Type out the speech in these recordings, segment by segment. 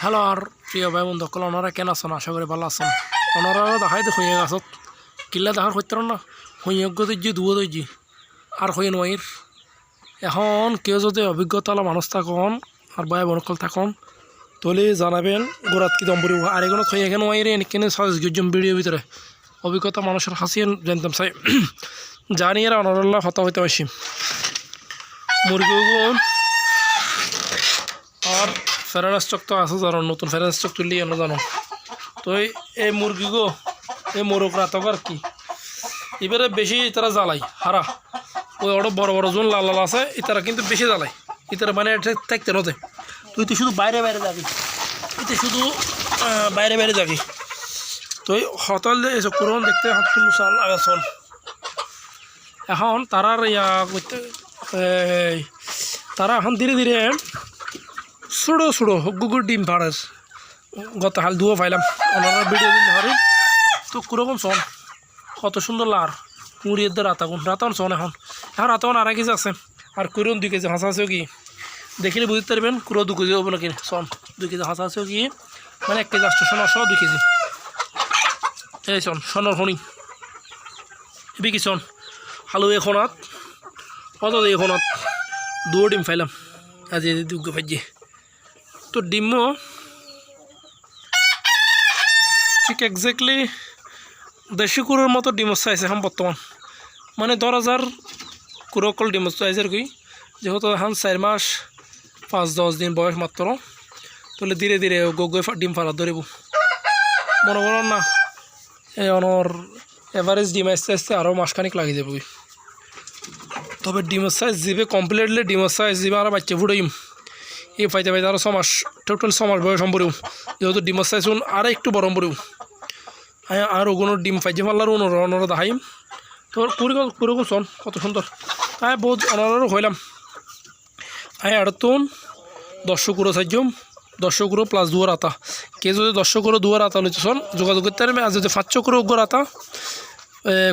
Hello আর প্রিয় ভাই বন্ধু সকল ওনারা কেন আছেন? আশা করি ভালো আছেন। ওনারা দেখাই তো হইয়া গাছত কিল্লা দেখার করতে না হইয়জ্ঞ দইজি দুয়ো দইজি আর হইন ওয়াইর এখন কেউ যদি অভিজ্ঞতা মানুষ থাকুন আর ভাই বনকল থাকুন তাহলে জানাবেন গোড়াত কি দম পড়ব আর এগুলো হয়ে এখানে ওয়াইরে এখানে সাজম ভিডিওর ভিতরে অভিজ্ঞতা মানুষের হাসিয়ে জানতাম চাই জানি এরা অনারল্লাহ হতা হইতে পারছি মুরগিগুন আর ফেরার স্টক তো আছে জানো নতুন ফেরার স্টক তুললি এনে জানো তো এই মুরগিগো এই মোরগ রাতক আর কি এবারে বেশি তারা জ্বালাই হারা ওই ওটা বড় বড় জোন লাল লাল আছে এটারা কিন্তু বেশি জ্বালাই এটারা মানে থাকতে নতে তুই তো শুধু বাইরে বাইরে যাবি এতে শুধু বাইরে বাইরে যাবি তুই হতল এসব করুন দেখতে হাত মুসাল আগাছন এখন তারার ইয়া করতে তারা এখন ধীরে ধীরে ছোটো ছোটো গুগুর ডিম ফাড়ার গত হাল ধুয়ো পাইলাম ওনারা ভিডিও দিন ধরি তো কুরকম শোন কত সুন্দর লার মুড়িয়ে রাতাগুন শোন এখন রাতাগুন আড়াই কেজি আছে আর কুরুন 2 কেজি হাঁসা আছে কি দেখিলে বুঝতে পারবেন কুরো 2 কেজি হবো নাকি শোন 2 কেজি হাঁসা আছে কি মানে 1 কেজি আসছে সোনার সহ 2 কেজি এই শোন সোনার খনি এবি কি শোন হালু এখনাত কত এখনাত 2 ডিম পাইলাম আজ দুগ্গ পাইছি তো ডিমও ঠিক এক্স্যাক্টলি দেশি কুড়োর মতো ডিমোর সাইজ এখন বর্তমান মানে 10,000 কুড়োকল ডিমোর সাইজের কি যেহেতু এখন 4 মাস 5-10 দিন বয়স মাত্র তাহলে ধীরে ধীরে গগে ডিম ফালা ধরব মনে করো না এই অনর এভারেজ ডিম আস্তে আস্তে আরও মাসখানিক লাগে যাবে তবে ডিমের সাইজ যাবে কমপ্লিটলি ডিমের সাইজ যাবে আর বাচ্চা ফুটাইম এই পাইতে পাইতে আরও 6 মাস টোটাল 6 মাস বয়স সম্পর্ক যেহেতু ডিমের সাইজ আরও একটু বড় পড়ব আর ওগুলো ডিম পাইছে পারলার অনরা দেখাইম তোর কুড়িগো শোন কত সুন্দর বহুত অনারও হইলাম আড়তুন 10 কুড়ো সাইজম 10 কুড়ো প্লাস 2 আতা কে যদি 10 কুড়ো 2 আতা লইতে শোন যোগাযোগ করতে পারবে আর যদি 500 কুড়ো উগ্র আতা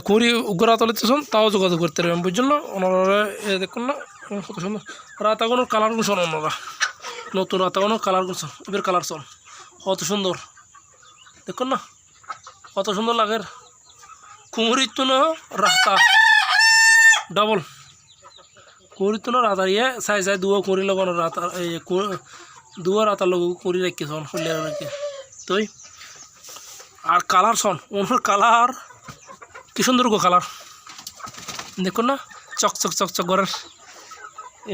কুড়ি উগ্র আতা লইতে শোন তাও যোগাযোগ করতে পারবেন বুঝছেন না ওনারা দেখুন না কত সুন্দর রাতাগুলোর কালার শোন ওনারা নতুন রাতাগুলোর কালার শোন এবার কালার শোন কত সুন্দর দেখুন না কত সুন্দর লাগে কুমুরির তো না রাতা ডবল কুমুরির তো না রাতার ইয়ে চাই চাই দুয়ো কুড়ি লাগানো রাতা এই দুয়ো রাতার লোক কুড়ি রাখি শোন ফুলিয়ে রাখি তুই আর কালার শোন ওনার কালার কি সুন্দর গো কালার দেখুন না চকচক চকচক করার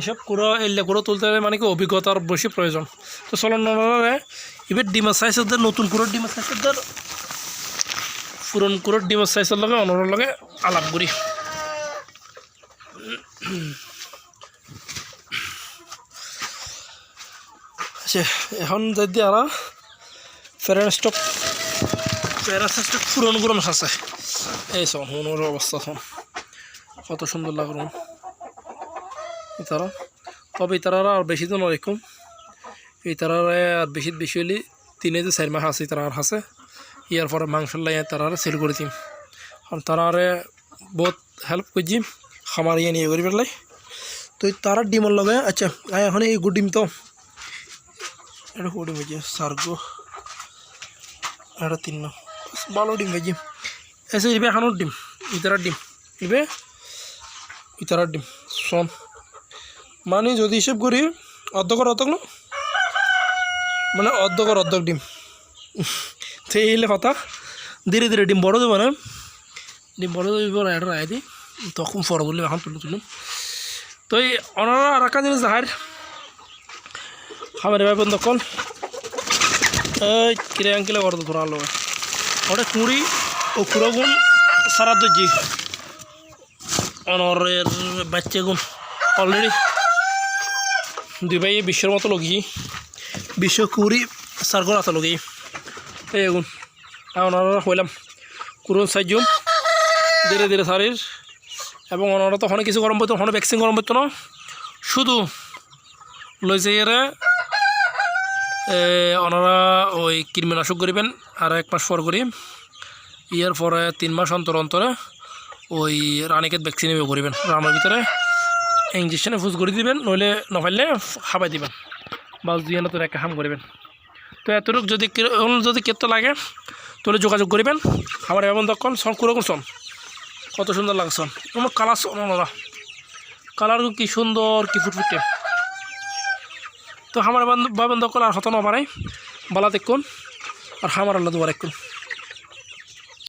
এসব কুড়ো এলে কুড়ো তুলতে মানে কি অভিজ্ঞতার বেশি প্রয়োজন তো চলন এবার ডিমের সাইজের নতুন কুড়োর ডিমের সাইজের পুরন কুড়োর ডিমের সাইজের লগে অনর লগে আলাপ করি আচ্ছা এখন যদি আর ফেরার স্টক পুরন পুরন আছে এই শোন ওনার অবস্থা শোন কত সুন্দর লাগলো তারা তবে তারা আর বেশি তো নয় কম এই তারা আর বেশি হলে 3-4 মাস আছে তারা আর হাসে ইয়ার পরে মাংস লাইয়া তারা সেল করে দিম কারণ তারা বহুত হেল্প করছি খামার ইয়ে নিয়ে করি পেলাই তো তারা ডিমের লগে আচ্ছা এখন এই গু ডিম তো এটা ডিম হয়েছে সার্গো এটা 3 ভালো ডিম হয়েছি এসে ইবে এখানোর ডিম ইতারার ডিম ইতারার ডিম শোন মানে যদি হিসেব করি অর্ধকর না মানে অর্ধক ডিম সেই এলে কথা ধীরে ধীরে ডিম বড় দেবো না ডিম বড় দেবো এটা রায় দিই তখন ফর বললে এখন তুলুন তো এই ওনারা আর একটা জিনিস দেখার খাবার এবার বন্ধ কল এই কিরে আঙ্কিলে বড় ধরা হলো ওটা কুড়ি ও কুড়ো গুণ সারা দর্জি অনরের বাচ্চা গুণ অলরেডি 2 ভাই বিশ্বের মতো লগি বিশ্ব কুড়ি সার্গর আতা লগি এই গুণ ওনারা হইলাম কুড়ুন সাইজম ধীরে ধীরে সারির এবং ওনারা তো অনেক কিছু গরম পড়তো ওখানে ভ্যাকসিন গরম পড়তো না শুধু লইছে এরা ওনারা ওই কীটনাশক করিবেন আর 1 মাস পর করি ইয়ার পরে 3 মাস অন্তরে ওই রানিকেট ভ্যাকসিন করিবেন রানের ভিতরে ইঞ্জেকশনে ফুস করে দিবেন নইলে নফাইলে খাবাই দিবেন বাস দুই আনা তো একটা হাম করবেন তো এতটুকু যদি কেতো লাগে তাহলে যোগাযোগ করবেন আমার এমন দক্ষণ সন কুরকম সন কত সুন্দর লাগছন আমার কালার ওনারা কালার কি সুন্দর কি ফুটফুটে তো আমার বাবন দখল আর হতো না বানাই বালা দেখুন আর আমার আল্লাহ দুবার একুন